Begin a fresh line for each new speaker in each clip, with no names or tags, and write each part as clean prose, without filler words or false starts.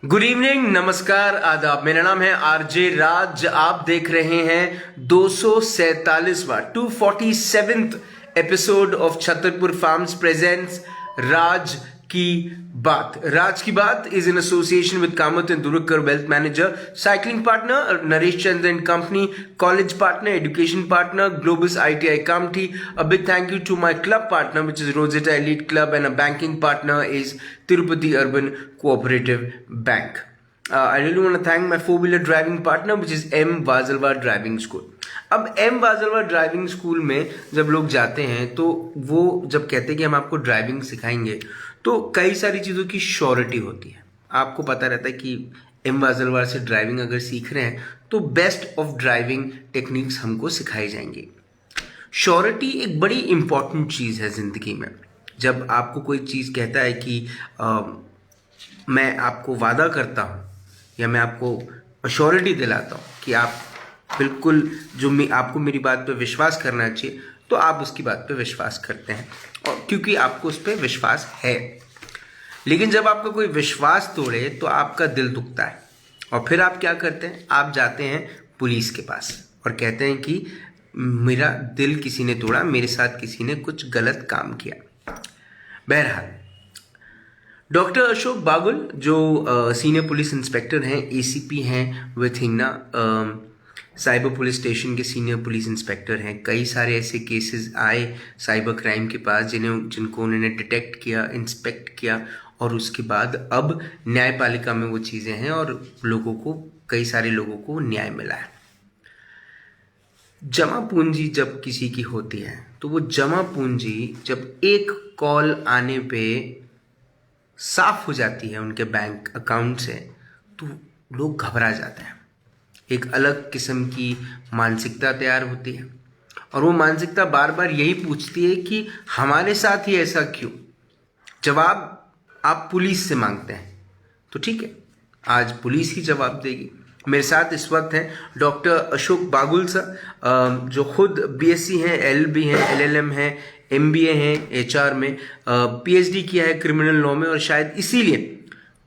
Good evening, नमस्कार, आदाब। मेरा नाम है आरजे राज। आप देख रहे हैं 247वां 247th episode of Chhatarpur farms presents Raj ki Baat. Raj ki Baat is in association with Kamat and Durgkar wealth manager, cycling partner Naresh Chand and company, college partner, education partner Globus ITI Kamptee. A big thank you to my club partner, which is Rosetta Elite Club, and a banking partner is Tirupati Urban Cooperative Bank. I really want to thank my four-wheeler driving partner, which is M. Vasalva Driving School. अब M. वाजलवा driving school में जब लोग जाते हैं तो वो जब कहते हैं कि हम आपको ड्राइविंग सिखाएंगे तो कई सारी चीज़ों की श्योरिटी होती है। आपको पता रहता है कि M. वाजलवा से ड्राइविंग अगर सीख रहे हैं तो बेस्ट ऑफ ड्राइविंग टेक्निक्स हमको सिखाई जाएंगी। श्योरिटी एक बड़ी इंपॉर्टेंट चीज़ है ज़िंदगी में। जब आपको कोई चीज़ कहता है कि मैं आपको वादा करता हूँ या मैं आपको अश्योरिटी दिलाता हूँ कि आप बिल्कुल आपको मेरी बात पे विश्वास करना चाहिए, तो आप उसकी बात पे विश्वास करते हैं और क्योंकि आपको उस पर विश्वास है। लेकिन जब आपका कोई विश्वास तोड़े तो आपका दिल दुखता है और फिर आप क्या करते हैं, आप जाते हैं पुलिस के पास और कहते हैं कि मेरा दिल किसी ने तोड़ा, मेरे साथ किसी ने कुछ गलत काम किया। बहरहाल, डॉक्टर अशोक बागुल जो सीनियर पुलिस इंस्पेक्टर हैं, ACP हैं with Hingna, cyber police station के सीनियर पुलिस इंस्पेक्टर हैं। कई सारे ऐसे केसेस आए साइबर क्राइम के पास जिनको उन्होंने डिटेक्ट किया, इंस्पेक्ट किया और उसके बाद अब न्यायपालिका में वो चीज़ें हैं और कई सारे लोगों को न्याय मिला है। जमा पूंजी जब किसी की होती है तो वो जमा पूंजी जब एक कॉल आने पे साफ हो जाती है उनके बैंक अकाउंट से तो लोग घबरा जाते हैं। एक अलग किस्म की मानसिकता तैयार होती है और वो मानसिकता बार बार यही पूछती है कि हमारे साथ ही ऐसा क्यों। जवाब आप पुलिस से मांगते हैं तो ठीक है, आज पुलिस ही जवाब देगी। मेरे साथ इस वक्त हैं डॉक्टर अशोक बागुल सर, जो खुद BSc हैं, LLB हैं, LLM हैं, MBA हैं HR में, PhD किया है क्रिमिनल लॉ में और शायद इसीलिए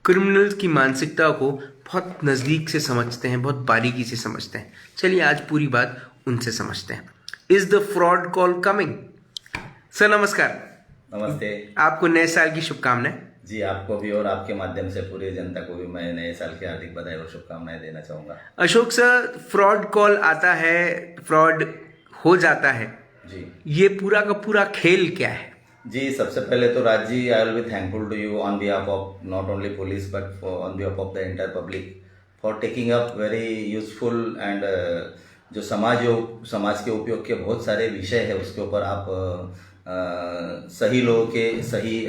क्रिमिनल की मानसिकता को बहुत नज़दीक से समझते हैं, बहुत बारीकी से समझते हैं। चलिए आज पूरी बात उनसे समझते हैं। Is the fraud call coming? Sir नमस्कार।
नमस्ते।
आपको नए साल की शुभकामनाएं।
जी, आपको भी और आपके माध्यम से पूरी जनता को भी मैं नए साल की हार्दिक बधाई और शुभकामनाएं देना चाहूँगा।
अशोक सर, फ्रॉड कॉल आता है, फ्रॉड हो जाता है
जी,
ये पूरा का पूरा खेल क्या है?
जी, सबसे पहले तो Raj ji, I will be thankful to you on behalf of not only police but on behalf of the entire public for taking up very useful and जो समाज के उपयोग के बहुत सारे विषय है उसके ऊपर आप सही लोगों के सही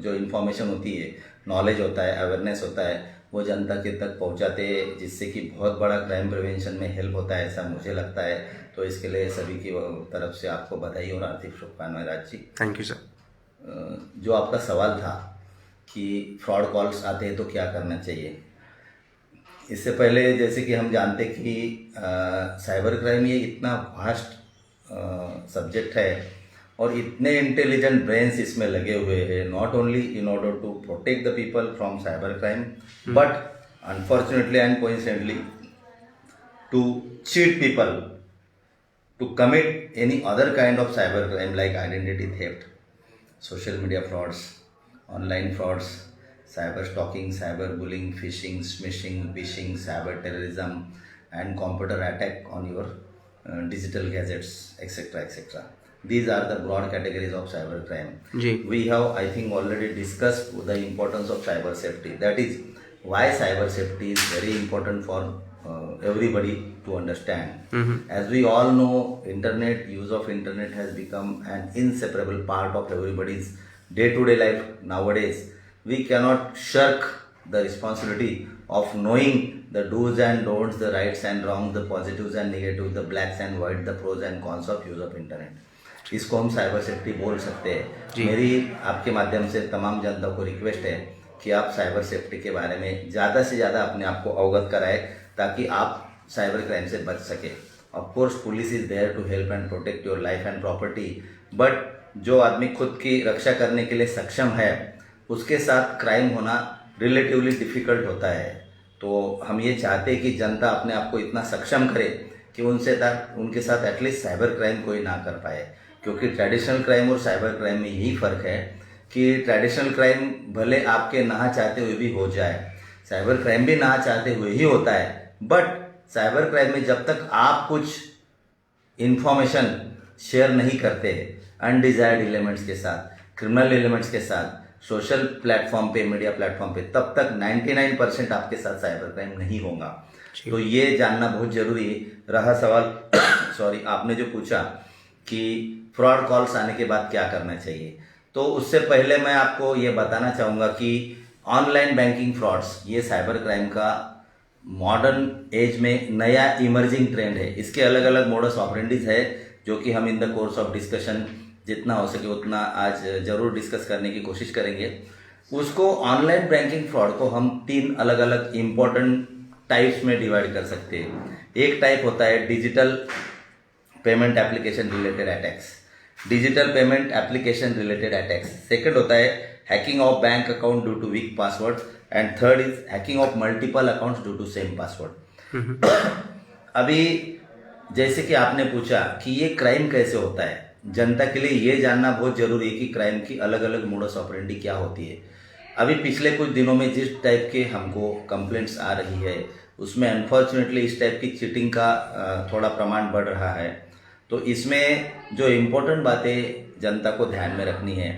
जो इन्फॉर्मेशन होती है, नॉलेज होता है, अवेयरनेस होता है, वो जनता के तक पहुंचाते हैं, जिससे कि बहुत बड़ा क्राइम प्रिवेंशन में हेल्प होता है, ऐसा मुझे लगता है। तो इसके लिए सभी की तरफ से आपको बधाई और आर्थिक शुभकामनाएं Raj ji.
Thank you sir.
जो आपका सवाल था कि फ्रॉड कॉल्स आते हैं तो क्या करना चाहिए, इससे पहले जैसे कि हम जानते कि साइबर क्राइम ये इतना वास्ट सब्जेक्ट है और इतने इंटेलिजेंट ब्रेन्स इसमें लगे हुए हैं, not only in order to protect the people from cyber crime but unfortunately and coincidentally to cheat people to commit any other kind of cyber crime like identity theft, social media frauds, online frauds, cyber stalking, cyber bullying, phishing, smishing, phishing, cyber terrorism and computer attack on your digital gadgets, etc. etc. These are the broad categories of cyber crime. We have, I think, already discussed the importance of cyber safety. That is why cyber safety is very important for everybody to understand. As we all know, use of internet has become an inseparable part of everybody's day-to-day life nowadays. We cannot shirk the responsibility of knowing the do's and don'ts, the rights and wrongs, the positives and negatives, the blacks and whites, the pros and cons of use of internet. इसको हम cyber safety बोल सकते हैं। मेरी आपके माध्यम से तमाम जनता को रिक्वेस्ट है कि आप साइबर सेफ्टी के बारे में ज़्यादा से ज़्यादा अपने आप को अवगत कराएं ताकि आप साइबर क्राइम से बच सके। Of course police is there to help and protect your life and property, but जो आदमी खुद की रक्षा करने के लिए सक्षम है उसके साथ क्राइम होना रिलेटिवली डिफ़िकल्ट होता है। तो हम ये चाहते हैं कि जनता अपने आप को इतना सक्षम करे कि उनके साथ एटलीस्ट साइबर क्राइम कोई ना कर पाए, क्योंकि ट्रेडिशनल क्राइम और साइबर क्राइम में यही फ़र्क है कि ट्रेडिशनल क्राइम भले आपके ना चाहते हुए भी हो जाए, साइबर क्राइम भी ना चाहते हुए ही होता है। बट साइबर क्राइम में जब तक आप कुछ इंफॉर्मेशन शेयर नहीं करते अनडिजायर्ड एलिमेंट्स के साथ, क्रिमिनल एलिमेंट्स के साथ, सोशल प्लेटफॉर्म पे, मीडिया प्लेटफॉर्म पे, तब तक 99% आपके साथ साइबर क्राइम नहीं होगा। तो ये जानना बहुत जरूरी रहा सवाल सॉरी, आपने जो पूछा कि फ्रॉड कॉल्स आने के बाद क्या करना चाहिए, तो उससे पहले मैं आपको ये बताना चाहूँगा कि ऑनलाइन बैंकिंग फ्रॉड्स ये साइबर क्राइम का मॉडर्न एज में नया इमर्जिंग ट्रेंड है। इसके अलग अलग मोडस ऑपरेंडीज है जो कि हम in the course of discussion जितना हो सके उतना आज जरूर डिस्कस करने की कोशिश करेंगे। उसको ऑनलाइन बैंकिंग फ्रॉड को हम 3 अलग अलग इम्पोर्टेंट टाइप्स में डिवाइड कर सकते हैं। एक टाइप होता है digital payment application related attacks, digital payment application related attacks. Second होता है hacking of bank account due to weak password, and third is hacking of multiple accounts due to same password. अभी जैसे कि आपने पूछा कि ये क्राइम कैसे होता है, जनता के लिए ये जानना बहुत जरूरी है कि क्राइम की अलग अलग मोडस ऑपरेंडी क्या होती है। अभी पिछले कुछ दिनों में जिस टाइप के हमको कंप्लेंट्स आ रही है उसमें अनफॉर्चुनेटली इस टाइप की चीटिंग का थोड़ा प्रमाण बढ़ रहा है। तो इसमें जो इम्पोर्टेंट बातें जनता को ध्यान में रखनी है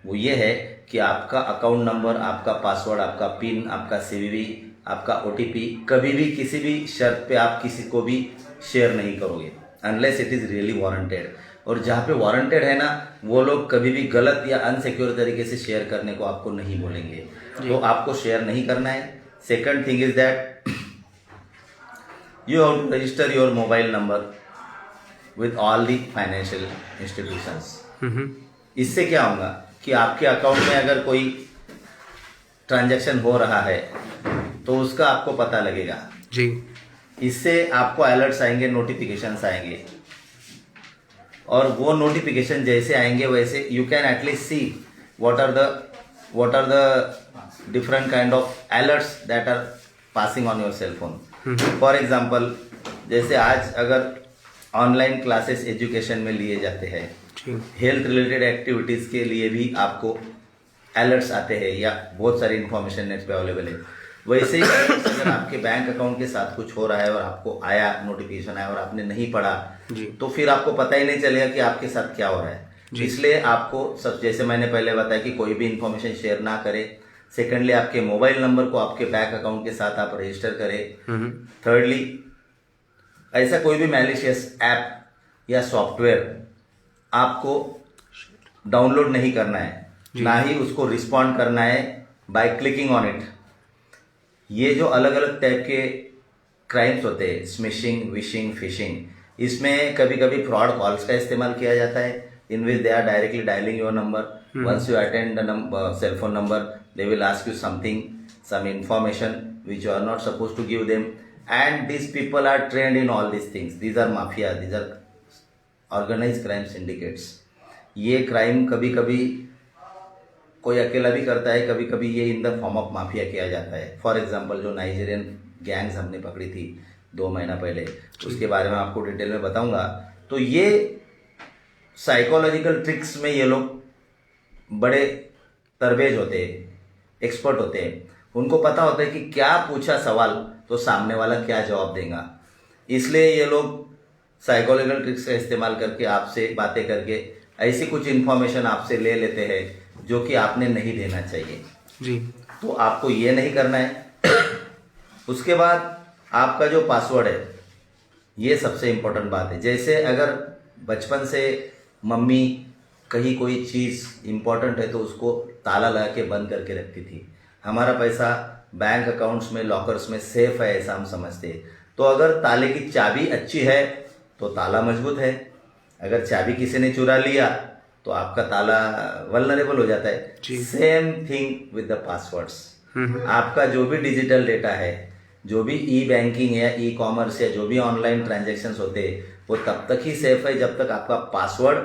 वो ये है कि आपका अकाउंट नंबर, आपका पासवर्ड, आपका पिन, आपका CVV, आपका OTP कभी भी किसी भी शर्त पे आप किसी को भी शेयर नहीं करोगे unless it is really warranted. और जहाँ पे वारंटेड है ना, वो लोग कभी भी गलत या अनसिक्योर तरीके से शेयर करने को आपको नहीं बोलेंगे, तो आपको शेयर नहीं करना है। Second thing is that you have to register your mobile number with all the financial institutions. इससे क्या होगा कि आपके अकाउंट में अगर कोई ट्रांजैक्शन हो रहा है तो उसका आपको पता लगेगा
जी।
इससे आपको अलर्ट्स आएंगे, नोटिफिकेशंस आएंगे, और वो नोटिफिकेशन जैसे आएंगे वैसे you can at least see what are the different kind of alerts that are passing on your cell phone. For example, जैसे आज अगर ऑनलाइन क्लासेस एजुकेशन में लिए जाते हैं, हेल्थ रिलेटेड एक्टिविटीज़ के लिए भी आपको अलर्ट्स आते हैं या बहुत सारी इन्फॉर्मेशन नेट पे अवेलेबल है। वैसे ही अगर आपके बैंक अकाउंट के साथ कुछ हो रहा है और आपको आया नोटिफिकेशन आया और आपने नहीं पढ़ा तो फिर आपको पता ही नहीं चलेगा कि आपके साथ क्या हो रहा है। इसलिए आपको सब, जैसे मैंने पहले बताया कि कोई भी इन्फॉर्मेशन शेयर ना करें। सेकेंडली, आपके मोबाइल नंबर को आपके बैंक अकाउंट के साथ आप रजिस्टर करें। थर्डली, ऐसा कोई भी मैलिशियस ऐप या सॉफ्टवेयर आपको डाउनलोड नहीं करना है, ना ही उसको रिस्पॉन्ड करना है बाय क्लिकिंग ऑन इट। ये जो अलग अलग टाइप के क्राइम्स होते हैं, स्मिशिंग, विशिंग, फिशिंग, इसमें कभी कभी फ्रॉड कॉल्स का इस्तेमाल किया जाता है in which they are directly dialing your number. Once you attend the cell phone number they will ask you something, some information which you are not suppose to give them, and these people are trained in all these things. These are mafia, these are organized crime syndicates. ये crime कभी कभी कोई अकेला भी करता है, कभी कभी ये इन द फॉर्म ऑफ माफिया किया जाता है। फॉर एग्जांपल, जो नाइजीरियन गैंग्स हमने पकड़ी थी 2 महीना पहले, उसके बारे में आपको डिटेल में बताऊंगा। तो ये साइकोलॉजिकल ट्रिक्स में ये लोग बड़े तरबेज होते हैं, एक्सपर्ट होते हैं। उनको पता होता है कि क्या पूछा सवाल तो सामने वाला क्या जवाब देगा। इसलिए ये लोग साइकोलॉजिकल ट्रिक्स का इस्तेमाल करके आपसे बातें करके ऐसी कुछ इन्फॉर्मेशन आपसे ले लेते हैं जो कि आपने नहीं देना चाहिए
जी।
तो आपको ये नहीं करना है। उसके बाद आपका जो पासवर्ड है, ये सबसे इम्पोर्टेंट बात है। जैसे अगर बचपन से मम्मी कहीं कोई चीज़ इम्पोर्टेंट है तो उसको ताला लगा के बंद करके रखती थी। हमारा पैसा बैंक अकाउंट्स में, लॉकर्स में सेफ है ऐसा हम समझते हैं। तो अगर ताले की चाबी अच्छी है तो ताला मजबूत है, अगर चाबी किसी ने चुरा लिया तो आपका ताला वल्नरेबल हो जाता है। Same thing with the passwords. आपका जो भी डिजिटल डेटा है, जो भी ई बैंकिंग या ई कॉमर्स या जो भी ऑनलाइन ट्रांजैक्शंस होते हैं, वो तब तक ही सेफ है जब तक आपका पासवर्ड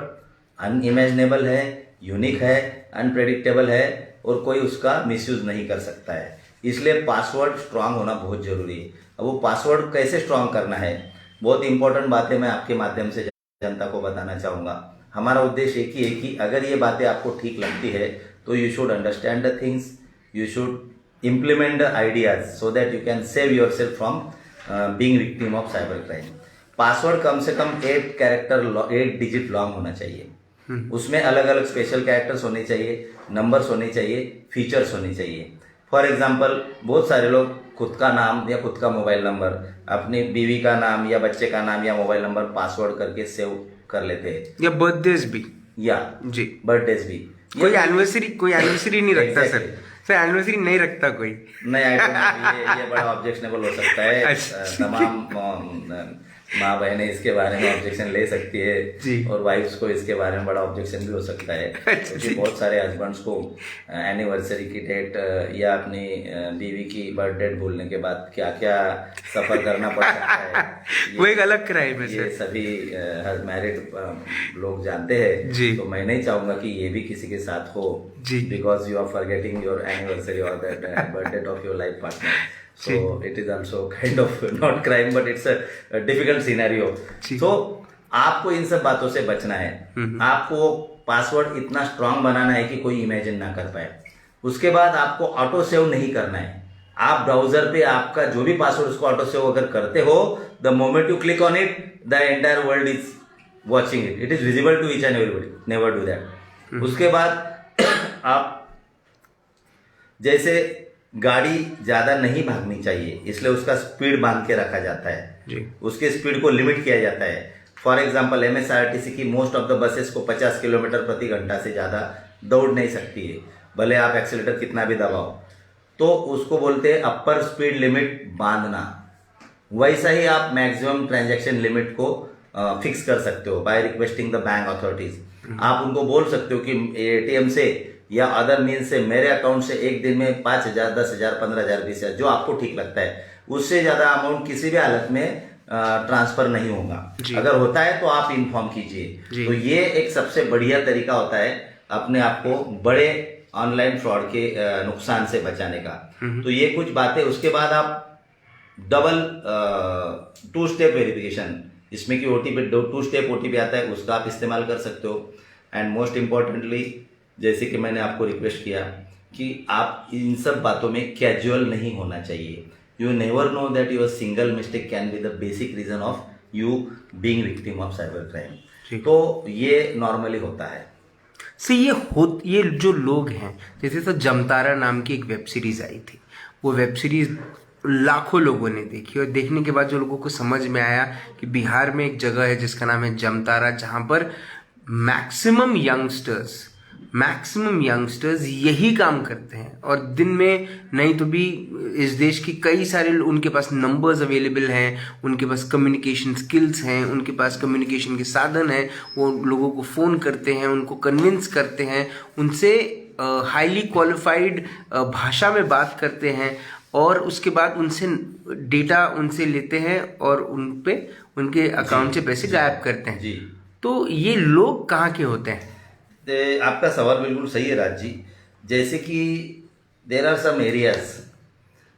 अनइमेजिनेबल है, यूनिक है, अनप्रेडिक्टेबल है, और कोई उसका मिसयूज नहीं कर सकता है। इसलिए पासवर्ड स्ट्रांग होना बहुत ज़रूरी है। अब वो पासवर्ड कैसे स्ट्रांग करना है, बहुत इंपॉर्टेंट बातें मैं आपके माध्यम से जनता को बताना चाहूँगा। हमारा उद्देश्य एक ही है कि अगर ये बातें आपको ठीक लगती है तो you should understand the things, you should implement the ideas so that you can save yourself from being victim of cyber crime. Password कम से कम 8 डिजिट लॉन्ग होना चाहिए। उसमें अलग अलग स्पेशल कैरेक्टर्स होने चाहिए, नंबर्स होने चाहिए, फीचर्स होने चाहिए। फॉर एग्जाम्पल, बहुत सारे लोग खुद का नाम या खुद का मोबाइल नंबर, अपनी बीवी का नाम या बच्चे का नाम या मोबाइल नंबर पासवर्ड करके सेव कर लेते हैं,
या बर्थडेज भी,
या
जी
बर्थडेज भी।
कोई एनिवर्सरी नहीं रखता
Exactly.
सर एनिवर्सरी नहीं रखता कोई।
नहीं, आई डोंट, ये बड़ा ऑब्जेक्शनेबल हो सकता है।
अच्छा।
तमाम माँ बहनें इसके बारे में ऑब्जेक्शन ले सकती
जी।
है और वाइफ्स को इसके बारे में बड़ा ऑब्जेक्शन भी हो सकता है, क्योंकि बहुत सारे हस्बैंड्स को एनिवर्सरी की डेट या अपनी बीवी की बर्थ डेट भूलने के बाद क्या क्या सफर करना पड़ सकता है
वो एक अलग क्राइम है
ये
सर।
सभी मैरिड लोग जानते हैं।
जी।
तो मैं नहीं चाहूंगा कि ये भी किसी के साथ हो,
जी।
Because you are forgetting your anniversary और that birth date of your life partner. So it is also kind of not crime, but it's a difficult scenario. So आपको इन सब बातों से बचना है। आपको वो पासवर्ड इतना स्ट्रांग बनाना है कि कोई इमेजिन ना कर पाए। उसके बाद आपको ऑटो सेव नहीं करना है। आप ब्राउजर पे आपका जो भी पासवर्ड उसको ऑटो सेव अगर करते हो, the moment you click on it, the entire world is watching it, it is visible to each and everybody. Never do that. उसके बाद आप जैसे गाड़ी ज़्यादा नहीं भागनी चाहिए, इसलिए उसका स्पीड बांध के रखा जाता है
जी।
उसके स्पीड को लिमिट किया जाता है। फॉर एग्जांपल, एमएसआरटीसी की मोस्ट ऑफ द बसेस को 50 किलोमीटर प्रति घंटा से ज़्यादा दौड़ नहीं सकती है, भले आप एक्सीलेटर कितना भी दबाओ। तो उसको बोलते हैं अपर स्पीड लिमिट बांधना। वैसा ही आप मैक्सिमम ट्रांजैक्शन लिमिट को फिक्स कर सकते हो by requesting the bank authorities. आप उनको बोल सकते हो कि एटीएम से या अदर मीन से मेरे अकाउंट से एक दिन में 5,000, 10,000, 15,000, 20,000 जो आपको ठीक लगता है, उससे ज्यादा अमाउंट किसी भी हालत में ट्रांसफर नहीं होगा। अगर होता है तो आप इन्फॉर्म कीजिए। तो ये एक सबसे बढ़िया तरीका होता है अपने आप को बड़े ऑनलाइन फ्रॉड के नुकसान से बचाने का। तो ये कुछ बातें। उसके बाद आप डबल 2 स्टेप वेरिफिकेशन, इसमें कि ओटीपी 2 स्टेप ओटीपी आता है, उसका आप इस्तेमाल कर सकते हो। एंड मोस्ट इम्पॉर्टेंटली, जैसे कि मैंने आपको रिक्वेस्ट किया कि आप इन सब बातों में कैजुअल नहीं होना चाहिए। You never know that your single mistake can be the basic reason of you being victim of cyber crime. तो ये नॉर्मली होता है।
ये जो लोग हैं, जैसे तो जमतारा नाम की एक वेब सीरीज आई थी, वो वेब सीरीज लाखों लोगों ने देखी और देखने के बाद जो लोगों को समझ में आया कि बिहार में एक जगह है जिसका नाम है जमतारा, जहां पर मैक्सिमम यंगस्टर्स यही काम करते हैं और दिन में नहीं तो भी इस देश की कई सारे उनके पास नंबर्स अवेलेबल हैं, उनके पास कम्युनिकेशन स्किल्स हैं, उनके पास कम्युनिकेशन के साधन हैं, वो लोगों को फ़ोन करते हैं, उनको कन्विंस करते हैं, उनसे हाईली क्वालिफाइड भाषा में बात करते हैं और उसके बाद उनसे डेटा उनसे लेते हैं और उनके अकाउंट से पैसे गायब करते हैं।
जी।
तो ये लोग कहाँ के होते हैं?
आपका सवाल बिल्कुल सही है राज जी। जैसे कि there are some areas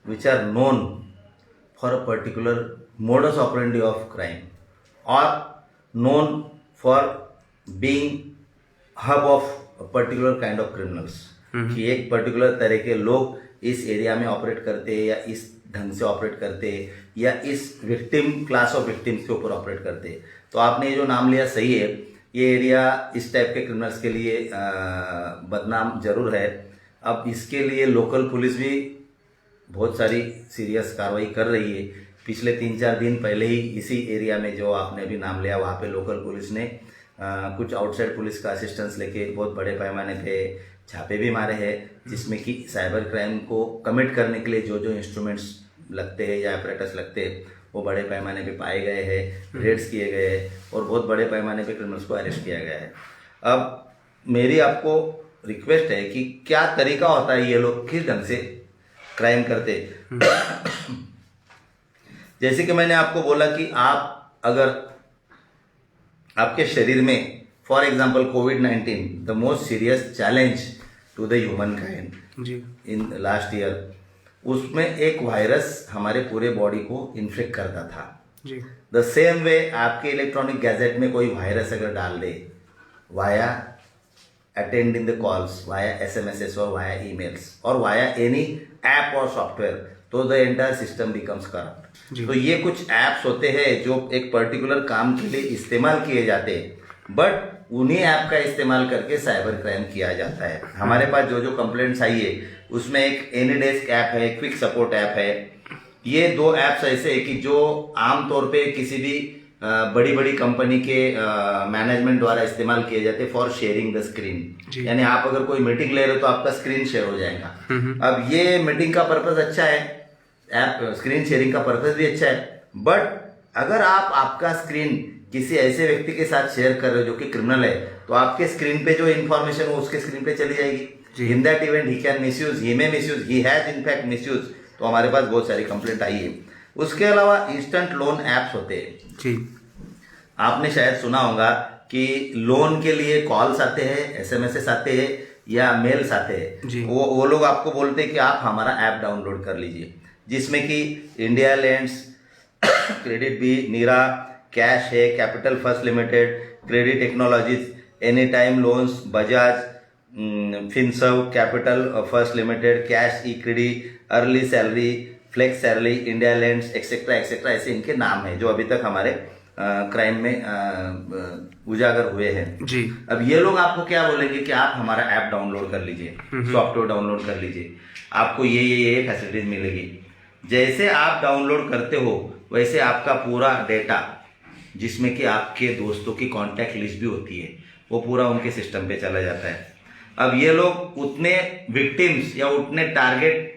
which are known for a particular modus operandi of crime और known for being hub of particular kind of criminals, कि एक पर्टिकुलर तरह के लोग इस एरिया में ऑपरेट करते हैं या इस ढंग से ऑपरेट करते हैं या इस विक्टिम क्लास ऑफ विक्टिम्स के ऊपर ऑपरेट करते हैं। तो आपने जो नाम लिया सही है, ये एरिया इस टाइप के क्रिमिनल्स के लिए बदनाम जरूर है। अब इसके लिए लोकल पुलिस भी बहुत सारी सीरियस कार्रवाई कर रही है। पिछले 3-4 दिन पहले ही इसी एरिया में जो आपने अभी नाम लिया, वहाँ पे लोकल पुलिस ने कुछ आउटसाइड पुलिस का असिस्टेंस लेके बहुत बड़े पैमाने पे छापे भी मारे हैं, जिसमें कि साइबर क्राइम को कमिट करने के लिए जो जो इंस्ट्रूमेंट्स लगते हैं या अपरेटस लगते हैं वो बड़े पैमाने पे पाए गए हैं, रेड्स किए गए हैं और बहुत बड़े पैमाने पे क्रिमिनल्स को अरेस्ट किया गया है। अब मेरी आपको रिक्वेस्ट है कि क्या तरीका होता है, ये लोग किस ढंग से क्राइम करते। जैसे कि मैंने आपको बोला कि आप अगर आपके शरीर में फॉर एग्जाम्पल कोविड-19 the most serious challenge to the human kind
जी
इन लास्ट ईयर, उसमें एक वायरस हमारे पूरे बॉडी को इन्फेक्ट करता था।
जी
द सेम वे आपके इलेक्ट्रॉनिक गैजेट में कोई वायरस अगर डाल दे via attending the calls, via SMS और वाया ईमेल्स और वाया एनी ऐप और सॉफ्टवेयर, तो the entire system becomes corrupt. तो ये कुछ ऐप्स होते हैं जो एक पर्टिकुलर काम के लिए इस्तेमाल किए जाते हैं, बट उन्हीं ऐप का इस्तेमाल करके साइबर क्राइम किया जाता है। हमारे पास जो कंप्लेंट्स आई है उसमें एक एनीडेस्क ऐप है, क्विक सपोर्ट ऐप है। ये दो ऐप्स ऐसे है कि जो आमतौर पे किसी भी बड़ी बड़ी कंपनी के मैनेजमेंट द्वारा इस्तेमाल किए जाते हैं फॉर शेयरिंग द स्क्रीन। यानी आप अगर कोई मीटिंग ले रहे हो तो आपका स्क्रीन शेयर हो जाएगा। अब ये मीटिंग का पर्पस अच्छा है, ऐप स्क्रीन शेयरिंग का पर्पस भी अच्छा है, बट अगर आप आपका स्क्रीन किसी ऐसे व्यक्ति के साथ शेयर कर रहे हो जो कि क्रिमिनल है, तो आपके स्क्रीन पे जो इन्फॉर्मेशन हो उसके स्क्रीन पे चली जाएगी। In that event he can misuse, he may misuse, he has in fact misuse. तो हमारे पास बहुत सारी कंप्लेंट आई है। उसके अलावा इंस्टेंट लोन ऐप्स होते हैं
जी,
आपने शायद सुना होगा कि लोन के लिए कॉल्स आते हैं, एसएमएस आते हैं या मेल्स आते हैं। वो लोग आपको बोलते हैं कि आप हमारा ऐप डाउनलोड कर लीजिए, जिसमें कि India lands, credit bee, Nira, cash है, capital first limited, credit technologies, any time loans, Bajaj Finserv, capital first limited, cash equity, early salary, flex salary, India lands etcetera etcetera, ऐसे इनके नाम हैं जो अभी तक हमारे क्राइम में उजागर हुए हैं
जी।
अब ये लोग आपको क्या बोलेंगे कि आप हमारा ऐप डाउनलोड कर लीजिए, सॉफ्टवेयर डाउनलोड कर लीजिए, आपको ये फैसिलिटीज मिलेगी। जैसे आप डाउनलोड करते हो वैसे आपका पूरा डेटा, जिसमें कि आपके दोस्तों की कॉन्टैक्ट लिस्ट भी होती है, वो पूरा उनके सिस्टम पे चला जाता है। अब ये लोग उतने विक्टिम्स या उतने टारगेट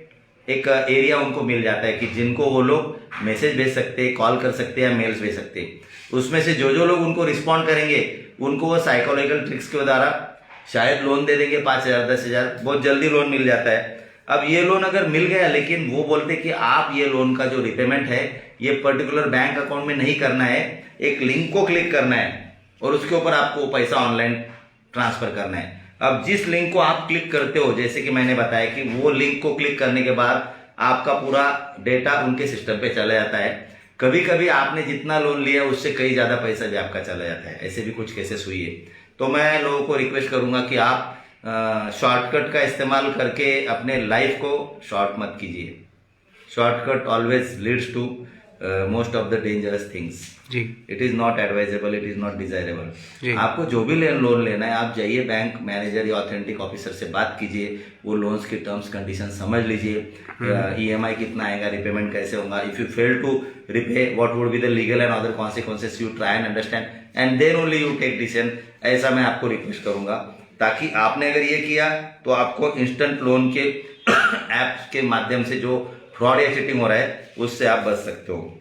एक एरिया उनको मिल जाता है कि जिनको वो लोग मैसेज भेज सकते हैं, कॉल कर सकते हैं या मेल्स भेज सकते हैं। उसमें से जो लोग उनको रिस्पॉन्ड करेंगे उनको वो साइकोलॉजिकल ट्रिक्स के द्वारा शायद लोन दे देंगे, 5,000 10,000, बहुत जल्दी लोन मिल जाता है। अब ये लोन अगर मिल गया, लेकिन वो बोलते कि आप ये लोन का जो रिपेमेंट है ये पर्टिकुलर बैंक अकाउंट में नहीं करना है, एक लिंक को क्लिक करना है और उसके ऊपर आपको पैसा ऑनलाइन ट्रांसफर करना है। अब जिस लिंक को आप क्लिक करते हो, जैसे कि मैंने बताया कि वो लिंक को क्लिक करने के बाद आपका पूरा डेटा उनके सिस्टम पे चला जाता है। कभी कभी आपने जितना लोन लिया उससे कई ज्यादा पैसा भी आपका चला जाता है, ऐसे भी कुछ केसेस हुई है। तो मैं लोगों को रिक्वेस्ट करूंगा कि आप शॉर्टकट का इस्तेमाल करके अपने लाइफ को शॉर्ट मत कीजिए। Shortcut always leads to most of the dangerous things.
जी,
it is not advisable, it is not desirable. आपको जो भी लोन लेना है, आप जाइए बैंक मैनेजर या ऑथेंटिक ऑफिसर से बात कीजिए, वो लोन्स की टर्म्स कंडीशन समझ लीजिए, ईएमआई कितना आएगा, रिपेमेंट कैसे होगा, if you fail to repay what would be the legal and other consequences, you try and understand and then only you take decision. ऐसा मैं आपको रिक्वेस्ट करूंगा, ताकि आपने अगर ये किया तो आपको इंस्टेंट लोन के ऐप्स के माध्यम से जो फ्रॉड या चीटिंग हो रहा है उससे आप बच सकते हो।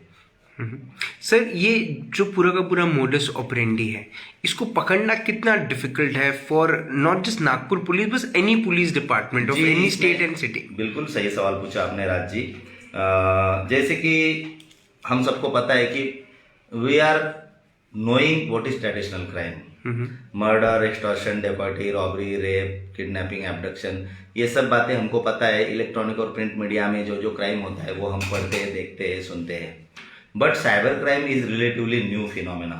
सर, ये जो पूरा का पूरा मोडस ऑपरेंडी है, इसको पकड़ना कितना डिफिकल्ट है for not just Nagpur police, बस any police department of any state and city?
बिल्कुल सही सवाल पूछा आपने राज जी। जैसे कि हम सबको पता है कि we are knowing what is traditional crime, murder, extortion, dacoity, robbery, rape, kidnapping, abduction, ये सब बातें हमको पता है। इलेक्ट्रॉनिक और प्रिंट मीडिया में जो क्राइम होता है वो हम पढ़ते हैं, देखते हैं, सुनते हैं। But cyber crime is relatively new phenomena.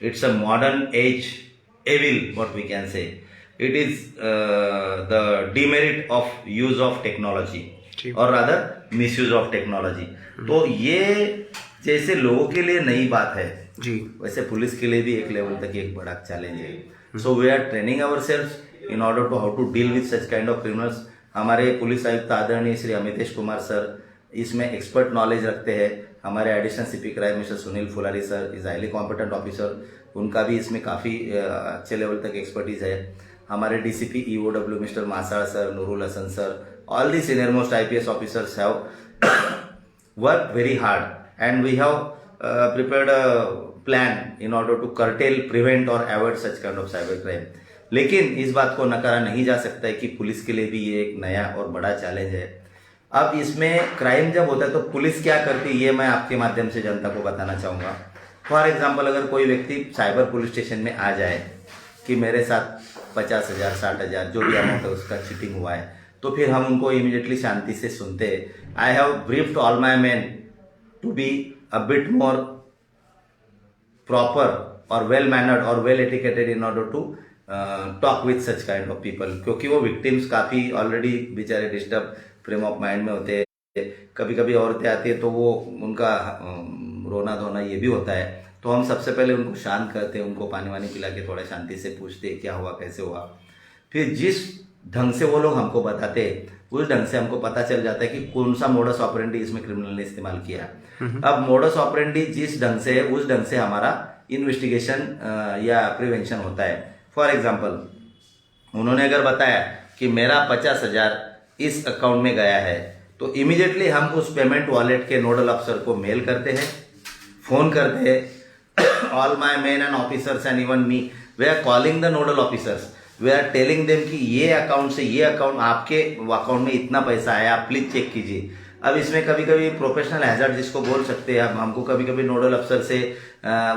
It's a modern age evil, what we can say. It is the demerit of use of technology, or rather misuse of technology. तो ये जैसे लोगों के लिए नई बात है जी, वैसे पुलिस के लिए भी एक लेवल तक एक बड़ा चैलेंज है। So we are training ourselves in order to how to deal with such kind of criminals. हमारे पुलिस आयुक्त आदरणीय श्री अमितेश कुमार सर इसमें एक्सपर्ट नॉलेज रखते हैं। हमारे additional CP crime mister Sunil Phulari sir is highly competent officer, उनका भी इसमें काफ़ी अच्छे लेवल तक एक्सपर्टीज है। हमारे DCP EOW mister Masad sir, Noorul Hasan sir, all the senior most IPS officers have work very hard and we have prepared a plan in order to curtail, prevent और avoid such kind of cyber crime. लेकिन इस बात को नकारा नहीं जा सकता है कि पुलिस के लिए भी ये एक नया और बड़ा चैलेंज है। अब इसमें क्राइम जब होता है तो पुलिस क्या करती है, ये मैं आपके माध्यम से जनता को बताना चाहूँगा। फॉर एग्जाम्पल, अगर कोई व्यक्ति साइबर पुलिस स्टेशन में आ जाए कि मेरे साथ 50,000 60,000 जो भी अमाउंट है उसका चीटिंग हुआ है, तो फिर हम उनको इमीडिएटली शांति से सुनते हैं। I have briefed all my man to be a bit more proper और वेल मैनर्ड और well etiquetted in order to talk with such kind of people, क्योंकि वो विक्टिम्स काफ़ी ऑलरेडी बेचारे डिस्टर्ब फ्रेम ऑफ माइंड में होते हैं। कभी कभी औरतें आती है तो वो उनका रोना धोना ये भी होता है, तो हम सबसे पहले उनको शांत करते हैं, उनको पानी वानी पिला के थोड़ा शांति से पूछते हैं क्या हुआ कैसे हुआ। फिर जिस ढंग से वो लोग हमको बताते हैं उस ढंग से हमको पता चल जाता है कि कौन सा मोडस ऑपरेंडी इसमें क्रिमिनल ने इस्तेमाल किया। अब मोडस ऑपरेंडी जिस ढंग से है उस ढंग से हमारा इन्वेस्टिगेशन या प्रिवेंशन होता है। फॉर एग्जाम्पल उन्होंने अगर बताया कि मेरा 50,000 इस अकाउंट में गया है, तो इमीडिएटली हम उस पेमेंट वॉलेट के नोडल अफसर को मेल करते हैं, फोन करते हैं। All my men and officers and even me, we are calling the nodal officers, we are telling them कि ये अकाउंट से ये अकाउंट, आपके अकाउंट में इतना पैसा आया, आप प्लीज चेक कीजिए। अब इसमें कभी कभी प्रोफेशनल हैजर्ड जिसको बोल सकते हैं, हमको कभी कभी नोडल अफसर से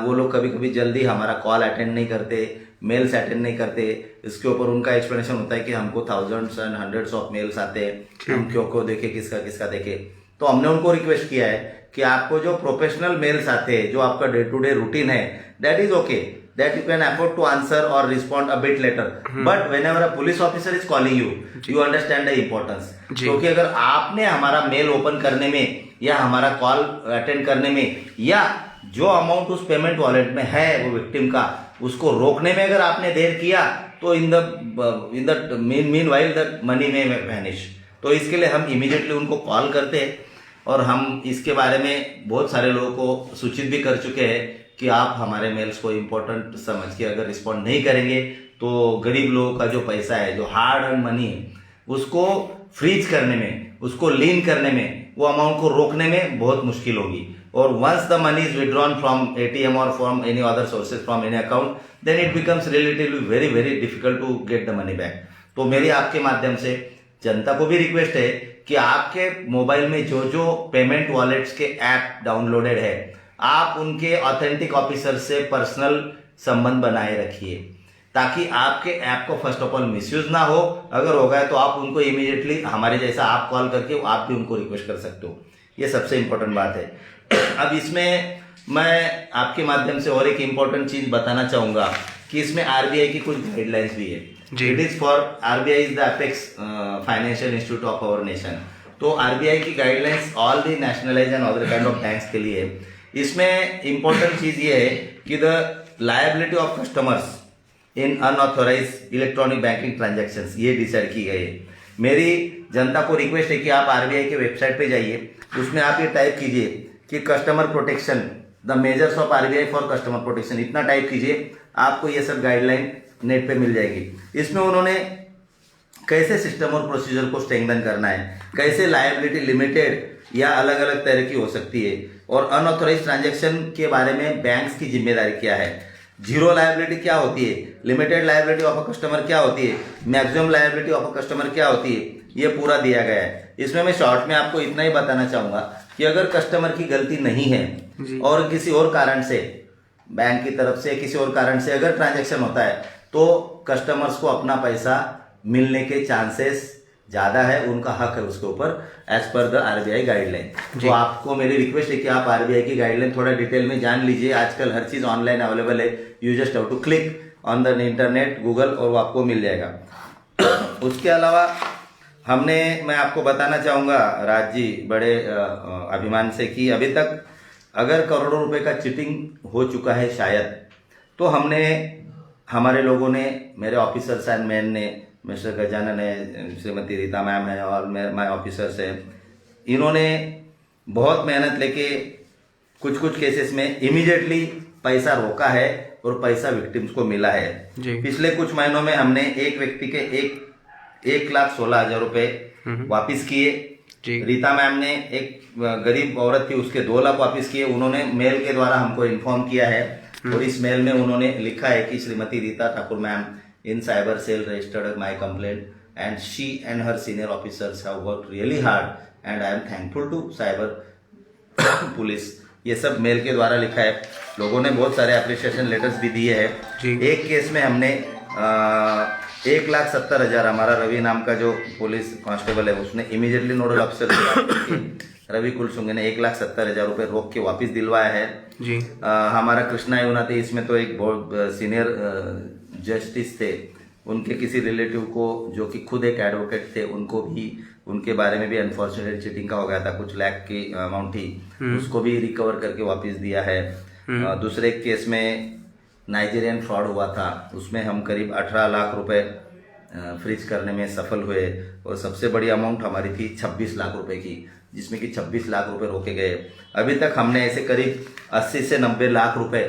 वो लोग कभी कभी जल्दी हमारा कॉल अटेंड नहीं करते, मेल्स अटेंड नहीं करते। इसके ऊपर उनका एक्सप्लेनेशन होता है कि हमको thousands and hundreds of males आते हैं, हम क्यों देखे, किसका किसका देखे। तो हमने उनको रिक्वेस्ट किया है कि आपको जो प्रोफेशनल मेल्स आते हैं, जो आपका डे टू डे रूटीन है, that is okay, that you can afford to answer or respond a bit later, but whenever a police officer is calling you, you understand the importance। क्योंकि अगर आपने हमारा mail open करने में या हमारा call attend करने में या जो अमाउंट उस पेमेंट वॉलेट में है वो विक्टिम का, उसको रोकने में अगर आपने देर किया, तो in the mean while the money में वैनिश। तो इसके लिए हम इमीडिएटली उनको कॉल करते हैं और हम इसके बारे में बहुत सारे लोगों को सूचित भी कर चुके हैं कि आप हमारे मेल्स को इम्पोर्टेंट समझ के अगर रिस्पॉन्ड नहीं करेंगे तो गरीब लोगों का जो पैसा है, जो हार्ड अर्न मनी है, उसको फ्रीज करने में, उसको लीन करने में, वो अमाउंट को रोकने में बहुत मुश्किल होगी। और once the money is withdrawn from ATM और from any other sources from any account, then it becomes relatively very very difficult to get the money back. तो मेरी आपके माध्यम से जनता को भी रिक्वेस्ट है कि आपके मोबाइल में जो जो पेमेंट वॉलेट्स के ऐप डाउनलोडेड है, आप उनके ऑथेंटिक ऑफिसर से पर्सनल संबंध बनाए रखिए, ताकि आपके ऐप को फर्स्ट ऑफ ऑल मिसयूज ना हो। अगर हो गया तो आप उनको इमीडिएटली हमारे जैसा आप कॉल करके आप भी उनको रिक्वेस्ट कर सकते हो। ये सबसे इंपॉर्टेंट बात है। अब इसमें मैं आपके माध्यम से और एक इम्पॉर्टेंट चीज बताना चाहूंगा कि इसमें RBI की कुछ गाइडलाइंस भी है। It is for RBI is the apex financial institute of our nation. तो RBI की guidelines all the nationalized and other kind of banks के लिए है। इसमें इंपॉर्टेंट चीज ये है कि the liability of customers in unauthorized electronic banking transactions ये डिसाइड की गई है। मेरी जनता को रिक्वेस्ट है कि आप RBI के वेबसाइट पे जाइए, उसमें आप ये टाइप कीजिए कि customer protection, the measures of RBI for customer protection, इतना टाइप कीजिए, आपको ये सब गाइडलाइन नेट पे मिल जाएगी। इसमें उन्होंने कैसे सिस्टम और प्रोसीजर को स्ट्रेंथन करना है, कैसे लायबिलिटी लिमिटेड या अलग अलग तरह की हो सकती है, और अनऑथोराइज्ड ट्रांजैक्शन के बारे में बैंक्स की जिम्मेदारी क्या है, जीरो लायबिलिटी क्या होती है, limited liability of a customer क्या होती है, maximum liability of a customer क्या होती है, ये पूरा दिया गया है। इसमें मैं शॉर्ट में आपको इतना ही बताना चाहूंगा कि अगर कस्टमर की गलती नहीं है और किसी और कारण से, बैंक की तरफ से किसी और कारण से अगर ट्रांजैक्शन होता है, तो कस्टमर्स को अपना पैसा मिलने के चांसेस ज्यादा है, उनका हक है उसके ऊपर as per the RBI guideline. तो आपको मेरी रिक्वेस्ट है कि आप RBI की गाइडलाइन थोड़ा डिटेल में जान लीजिए। आजकल हर चीज ऑनलाइन अवेलेबल है, you just have to click on the internet Google और वो आपको मिल जाएगा। उसके अलावा मैं आपको बताना चाहूंगा राज जी बड़े अभिमान से कि अभी तक अगर करोड़ों रुपए का चीटिंग हो चुका है शायद, तो हमारे लोगों ने, मेरे ऑफिसर्स एंड मैन ने, मिस्टर गजानन है, श्रीमती रीता मैम है और माय ऑफिसर्स है, इन्होंने बहुत मेहनत लेके कुछ कुछ केसेस में इमीडिएटली पैसा रोका है और पैसा विक्टिम्स को मिला है। पिछले कुछ महीनों में हमने एक व्यक्ति के 1,16,000 रुपए वापिस किए। रीता मैम ने एक गरीब औरत थी, उसके 2 लाख वापिस किए। उन्होंने मेल के द्वारा हमको इन्फॉर्म किया है और इस मेल में उन्होंने लिखा है कि Shrimati Rita Thakur ma'am in cyber cell registered my complaint and she and her senior officers have worked really hard and I am thankful to cyber police. ये सब मेल के द्वारा लिखा है। लोगों ने बहुत सारे अप्रिशिएशन लेटर्स भी दिए हैं। एक केस में हमने 1,70,000 हमारा रवि नाम का जो पुलिस कांस्टेबल है उसने इमीडिएटली नोडल ऑफिसर रवि कुलसुंगे ने 1,70,000 रुपये रोक के वापस दिलवाया है
जी।
हमारा कृष्णा युना थे, इसमें तो एक बहुत सीनियर जस्टिस थे, उनके किसी रिलेटिव को जो कि खुद एक एडवोकेट थे, उनको भी उनके बारे में भी अनफॉर्चुनेट चीटिंग का हो गया था, कुछ लाख की अमाउंट थी, उसको भी रिकवर करके वापस दिया है। दूसरे केस में नाइजीरियन फ्रॉड हुआ था, उसमें हम करीब 18 लाख रुपए फ्रीज करने में सफल हुए और सबसे बड़ी अमाउंट हमारी थी 26 लाख रुपए की, जिसमें कि 26 लाख रुपए रोके गए। अभी तक हमने ऐसे करीब 80 से 90 लाख रुपए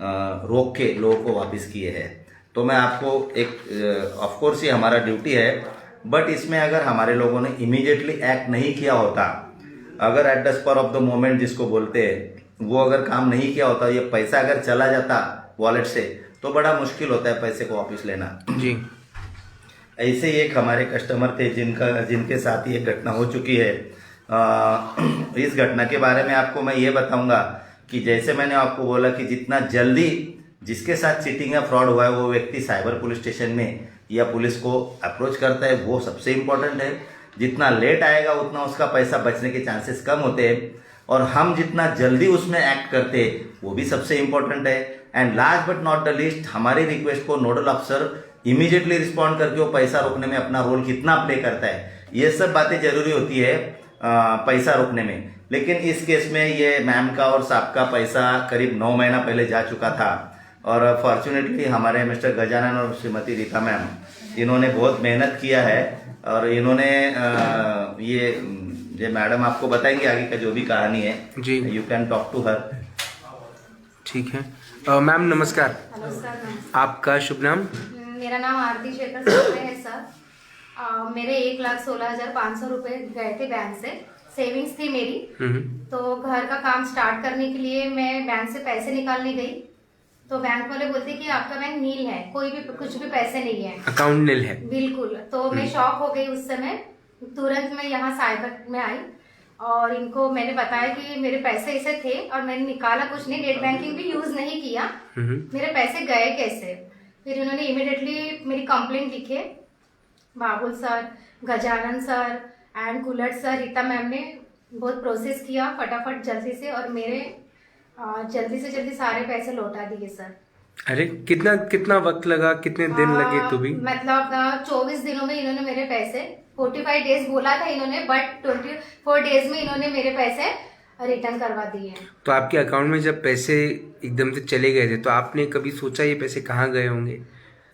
रोक के लोगों को वापस किए हैं। तो मैं आपको एक ऑफ कोर्स ये हमारा ड्यूटी है, बट इसमें अगर हमारे लोगों ने इमीडिएटली एक्ट नहीं किया होता, अगर at the spur of the moment जिसको बोलते हैं वो अगर काम नहीं किया होता, ये पैसा अगर चला जाता वॉलेट से, तो बड़ा मुश्किल होता है पैसे को वापस लेना
जी।
ऐसे ही एक हमारे कस्टमर थे जिनके साथ ये घटना हो चुकी है। इस घटना के बारे में आपको मैं ये बताऊंगा कि जैसे मैंने आपको बोला कि जितना जल्दी जिसके साथ चीटिंग या फ्रॉड हुआ है वो व्यक्ति साइबर पुलिस स्टेशन में या पुलिस को अप्रोच करता है, वो सबसे इम्पोर्टेंट है। जितना लेट आएगा उतना उसका पैसा बचने के चांसेस कम होते हैं, और हम जितना जल्दी उसमें एक्ट करते हैं वो भी सबसे इम्पोर्टेंट है। And last but not the least, हमारी रिक्वेस्ट को नोडल अफसर इमीडिएटली रिस्पॉन्ड करके वो पैसा रोकने में अपना रोल कितना प्ले करता है, ये सब बातें जरूरी होती है पैसा रोकने में। लेकिन इस केस में ये मैम का और साहब का पैसा करीब 9 महीना पहले जा चुका था, और फॉर्चुनेटली हमारे मिस्टर गजानन और श्रीमती रीता मैम, इन्होंने बहुत मेहनत किया है, और इन्होंने ये मैडम आपको बताएंगे आगे का जो भी कहानी है जी। You can talk to her.
ठीक है मैम, नमस्कार।
नमस्कार।
आपका शुभ नाम?
मेरा नाम आरती शेखर साहब है सर। मेरे 1,16,500 रुपए गए थे बैंक से, सेविंग्स थी मेरी। तो घर का काम स्टार्ट करने के लिए मैं बैंक से पैसे निकालने गई, तो बैंक वाले बोलते कि आपका बैंक नील है, कोई भी कुछ भी पैसे नहीं है,
अकाउंट नील है।
बिल्कुल। तो मैं शॉक हो गई उस समय। तुरंत मैं यहाँ साइबर में आई और इनको मैंने बताया कि मेरे पैसे ऐसे थे और मैंने निकाला कुछ नहीं, नेट बैंकिंग भी यूज नहीं किया, मेरे पैसे गए कैसे। फिर इन्होंने इमिडिएटली मेरी कंप्लेंट लिखे, Babul sir, Gajanan sir and Kulat sir, Rita ma'am ने बहुत प्रोसेस किया फटाफट जल्दी से, और मेरे जल्दी से जल्दी सारे पैसे लौटा दिए सर।
अरे कितना वक्त लगा, कितने दिन लगे? तो भी
मतलब 24 दिनों में इन्होंने मेरे पैसे, 45 डेज बोला था इन्होंने, बट 24 डेज में इन्होंने मेरे पैसे रिटर्न करवा दिए।
तो आपके अकाउंट में जब पैसे एकदम से चले गए थे, तो आपने कभी सोचा ये पैसे कहाँ गए होंगे?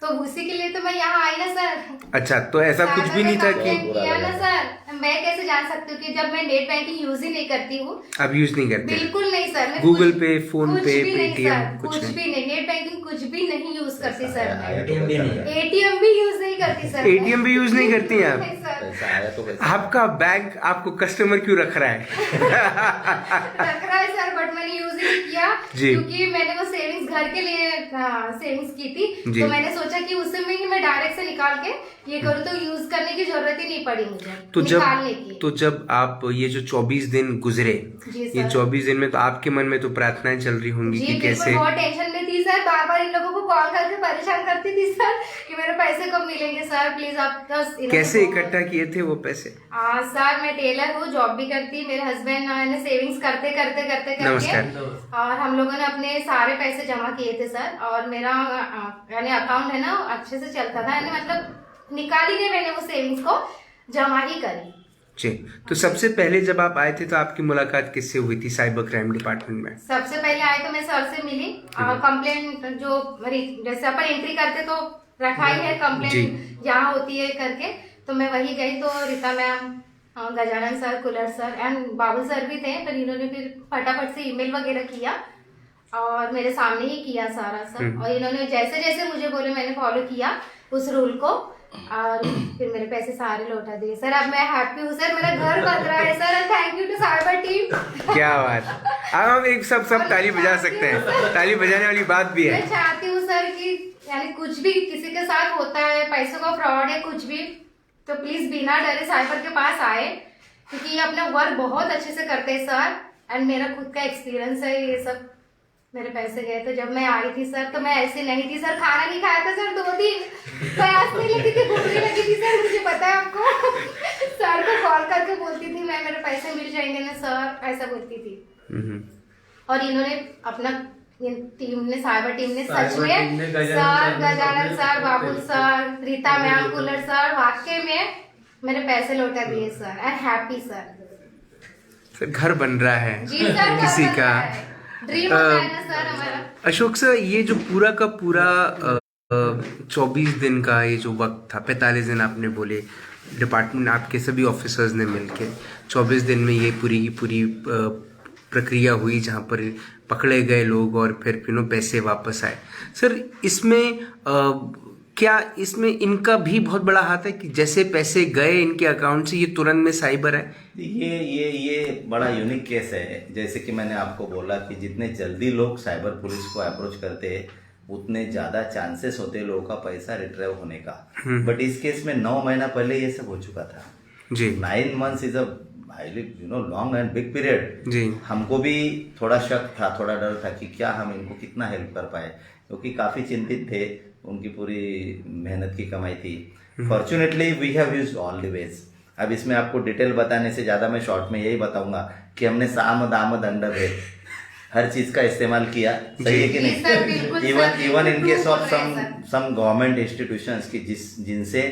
तो उसी के लिए तो मैं यहाँ आई ना सर।
अच्छा, तो ऐसा कुछ भी नहीं था कि
किया ना सर, मैं कैसे जान सकती हूँ कि जब मैं नेट बैंकिंग यूज ही नहीं करती हूँ।
अब यूज नहीं करते?
बिल्कुल नहीं सर। मैं
गूगल पे, फोन पे,
पेटीएम कुछ भी नहीं, नेट बैंकिंग कुछ भी नहीं यूज करती सर। एटीएम भी यूज नहीं करती सर।
एटीएम भी यूज नहीं करती हैं आप? आपका बैंक आपको कस्टमर क्यों रख रहा है?
रख रहा है सर, बट मैंने यूज ही नहीं किया क्योंकि मैंने वो सेविंग्स घर के लिए सेविंग्स की थी, तो मैंने सोचा कि उससे में ही मैं डायरेक्ट से निकाल के ये करूँ, तो यूज करने की जरूरत ही नहीं पड़ी मुझे निकालने की।
तो जब आप ये जो 24 दिन गुजरे, ये 24 दिन में तो आपके मन में तो प्रार्थनाएं चल रही होंगी कि कैसे?
बहुत टेंशन में थी सर, बार बार इन लोगों को कॉल करके परेशान करती थी सर कि मेरे पैसे कब मिलेंगे सर, प्लीज आप।
कैसे इकट्ठा किए थे वो पैसे?
सर मैं टेलर हूँ, जॉब भी करती, मेरे हस्बैंड ने सेविंग्स करते और हम लोगों ने अपने सारे पैसे जमा किए थे सर, और मेरा यानी अकाउंट है ना अच्छे से चलता था, यानी मतलब निकाल ही नहीं, मैंने वो सेविंग्स को जमा ही करी।
जी। तो सबसे पहले जब आप आए थे तो आपकी मुलाकात किससे हुई थी साइबर क्राइम डिपार्टमेंट में?
सबसे पहले आए तो मैं सर से मिली, कंप्लेंट जो जैसे अपन एंट्री करते तो रखा ही है कंप्लेंट यहाँ होती है करके, तो मैं वही गई। तो Rita ma'am, Gajanan sir, cooler sir and Babu sir भी थे, फिर इन्होंने फिर फटाफट से ईमेल वगैरह किया और मेरे सामने ही किया सारा सर, और इन्होंने जैसे जैसे मुझे बोले मैंने फॉलो किया उस रूल को, और फिर मेरे पैसे सारे लौटा दिए सर। अब मैं हैप्पी हूँ सर, मेरा घर बन रहा है sir, thank you to cyber team.
क्या बात! अब हम एक सब ताली बजा सकते हैं, ताली बजाने वाली बात भी है।
मैं चाहती हूँ सर कि यानी कुछ भी किसी के साथ होता है, पैसों का फ्रॉड है कुछ भी, तो प्लीज बिना डरे साइबर के पास आए, क्योंकि ये अपना वर्क बहुत अच्छे से करते हैं सर, एंड मेरा खुद का एक्सपीरियंस है, ये सब मेरे पैसे गए। तो जब मैं आई थी सर तो मैं ऐसे नहीं थी सर, खाना नहीं खाया था सर 2 दिन, प्यास नहीं लगी थी, भूख नहीं लगी थी सर, मुझे पता है आपको। सर को कॉल करके बोलती थी मैं, मेरे पैसे मिल जाएंगे ना सर, ऐसा बोलती थी। और इन्होंने अपना टीम ने, साइबर टीम ने सच में sir, Gajanan sir, Babul sir, Rita ma'am, Kular sir, वाकई में मेरे पैसे लौटा दिए sir. I am happy sir.
घर बन रहा है
जी सर,
किसी का
ड्रीम होता है ना सर हमारा।
अशोक सर, ये जो पूरा का पूरा 24 दिन का ये जो वक्त था, 45 दिन आपने बोले, डिपार्टमेंट आपके सभी ऑफिसर्स ने मिलके 24 दिन में ये पूरी की पूरी प्रक्रिया हुई जहाँ पर पकड़े गए लोग और फिर पैसे वापस आए। सर इसमें क्या इसमें इनका भी बहुत बड़ा हाथ है कि जैसे पैसे गए इनके अकाउंट से ये तुरंत में साइबर है?
ये बड़ा यूनिक केस है। जैसे कि मैंने आपको बोला कि जितने जल्दी लोग साइबर पुलिस को अप्रोच करते हैं उतने ज़्यादा चांसेस होते हैं लोगों का पैसा रिट्रीव होने का। बट इस केस में 9 महीना पहले ये सब हो चुका था
जी।
9 months is a highly long and big period जी। हमको भी थोड़ा शक था, थोड़ा डर था कि क्या हम इनको कितना हेल्प कर पाए, क्योंकि काफ़ी चिंतित थे, उनकी पूरी मेहनत की कमाई थी। Fortunately we have used all the ways. अब इसमें आपको डिटेल बताने से ज़्यादा मैं शॉर्ट में यही बताऊंगा कि हमने साम दाम दंड भेद हर चीज़ का इस्तेमाल किया। सही है कि नहीं? Even in case of some government institutions की जिनसे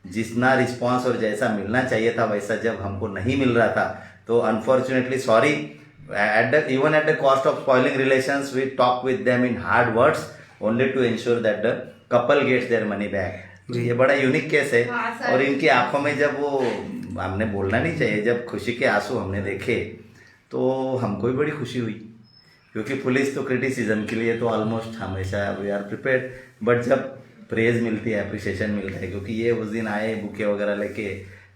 जितना रिस्पांस और जैसा मिलना चाहिए था वैसा जब हमको नहीं मिल रहा था, तो unfortunately sorry, even at the cost of spoiling relations, we talk with them in hard words only to ensure that the couple gets their money back. ये बड़ा यूनिक केस है। और इनकी आंखों में जब वो, हमने बोलना नहीं चाहिए, जब खुशी के आंसू हमने देखे तो हमको भी बड़ी खुशी हुई, क्योंकि पुलिस तो क्रिटिसिज्म के लिए तो ऑलमोस्ट हमेशा वी आर प्रिपेयर्ड, बट जब प्रेज मिलती है, अप्रिसिएशन मिलता है, क्योंकि ये उस दिन आए बुके वगैरह लेके,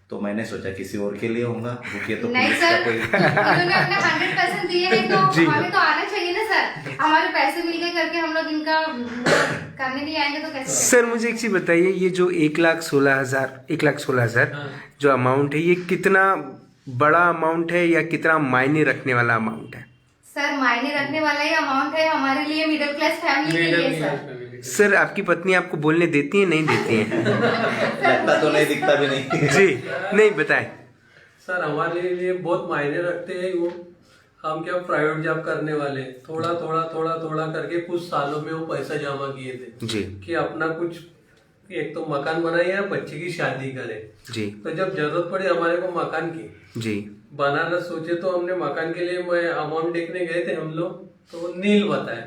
तो मैंने सोचा किसी और के लिए होगा बुके, तो
नहीं सर, इन्होंने अपना 100% दिए हैं तो हमें तो आना चाहिए ना सर। हमारे पैसे मिल गए करके हम लोग इनका करने नहीं आएंगे तो कैसे?
सर मुझे एक चीज बताइए, ये जो 1,16,000 जो अमाउंट है, ये कितना बड़ा अमाउंट है या कितना मायने रखने वाला अमाउंट है?
सर मायने रखने वाला ही अमाउंट है हमारे लिए, मिडिल क्लास फैमिली के लिए सर।
सर आपकी पत्नी आपको बोलने देती है, नहीं देती है?
लगता तो नहीं, दिखता भी नहीं।
जी नहीं, बताएं
सर। हमारे लिए बहुत मायने रखते हैं वो। हम क्या प्राइवेट जॉब करने वाले, थोड़ा थोड़ा करके कुछ सालों में वो पैसा जमा किए थे
जी, कि
अपना कुछ एक तो मकान बनाए या बच्चे की शादी करे जी। तो जब जरूरत पड़ी हमारे को मकान की जी बनाना सोचे, तो हमने मकान के लिए मैं अमाउंट देखने गए थे हम लोग, तो नील बताया।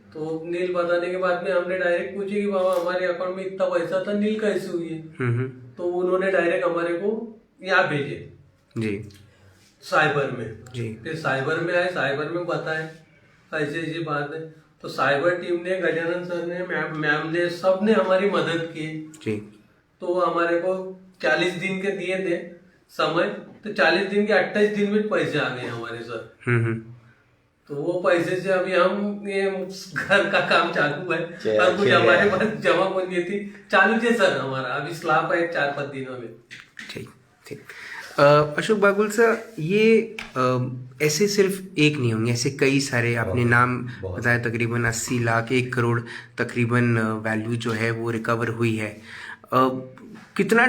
तो नील बताने के बाद में हमने डायरेक्ट पूछे कि बाबा हमारे अकाउंट में इतना पैसा था, नील कैसे हुई है? तो उन्होंने डायरेक्ट हमारे को यहाँ भेजे जी साइबर में जी। फिर साइबर में आए, साइबर में बताए ऐसी बात है। तो साइबर टीम ने, गजानन सर ने, मैम ने, सब ने हमारी मदद की जी। तो हमारे को 40 दिन के दिए थे समय, तो 40 दिन के 28 दिन में पैसे आ गए हमारे सर। तो वो पैसे से अभी हम ये घर का काम चालू है, और कुछ हमारे पास जमा पूंजी थी चालू थे सर हमारा, अभी स्लैब है 4-5 दिनों में।
ठीक ठीक। अशोक बागुल सर, ये ऐसे सिर्फ एक नहीं होंगे, ऐसे कई सारे आपने नाम बताया, तकरीबन 80 लाख 1 करोड़ तकरीबन वैल्यू जो है वो रिकवर हुई है। कितना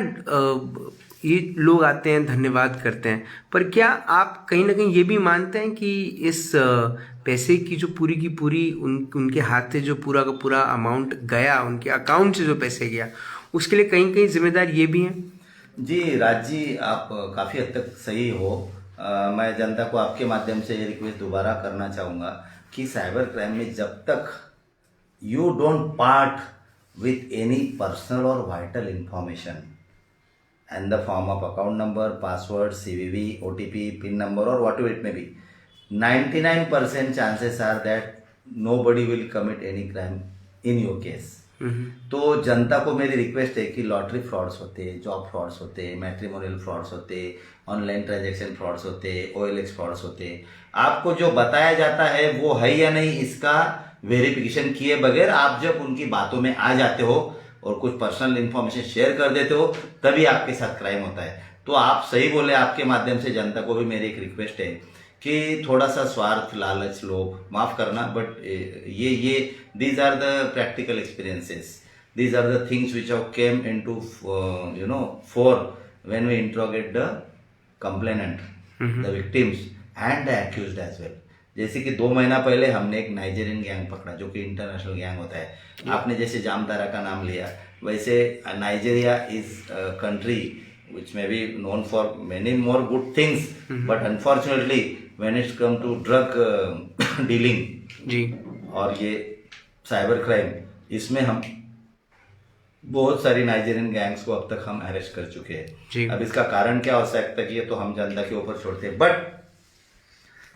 ये लोग आते हैं, धन्यवाद करते हैं, पर क्या आप कहीं ना कहीं ये भी मानते हैं कि इस पैसे की जो पूरी की पूरी उनके हाथ से जो पूरा का पूरा अमाउंट गया, उनके अकाउंट से जो पैसे गया, उसके लिए कहीं कहीं जिम्मेदार ये भी हैं?
जी राज जी, आप काफ़ी हद तक सही हो। मैं जनता को आपके माध्यम से ये रिक्वेस्ट दोबारा करना चाहूँगा कि साइबर क्राइम में जब तक you don't part with any personal और vital information and the form of account number, password, CVV, OTP, PIN number or whatever it may be, 99% chances are that nobody will commit any crime in your case. तो जनता को मेरी request है कि lottery frauds होते हैं, job frauds होते हैं, matrimonial frauds होते हैं, ऑनलाइन ट्रांजैक्शन फ्रॉड्स होते हैं, OLX फ्रॉड्स होते हैं, आपको जो बताया जाता है वो है या नहीं, इसका वेरिफिकेशन किए बगैर आप जब उनकी बातों में आ जाते हो और कुछ पर्सनल इन्फॉर्मेशन शेयर कर देते हो, तभी आपके साथ क्राइम होता है। तो आप सही बोले, आपके माध्यम से जनता को भी मेरी एक रिक्वेस्ट है कि थोड़ा सा स्वार्थ, लालच, लोभ, माफ करना, बट ये these are the practical experiences, these are the things which have came into fore when we interrogate the complainant, the victims and the accused as well. जैसे कि 2 महीना पहले हमने एक नाइजीरियन गैंग पकड़ा जो कि इंटरनेशनल गैंग होता है। आपने जैसे जामतारा का नाम लिया, वैसे Nigeria is country which may be known for many more good things, but unfortunately when it's come to drug dealing
जी
और ये साइबर क्राइम, इसमें हम बहुत सारी नाइजीरियन गैंग्स को अब तक हम अरेस्ट कर चुके हैं। अब इसका कारण क्या हो सकता है कि ये तो हम जनता के ऊपर छोड़ते हैं, बट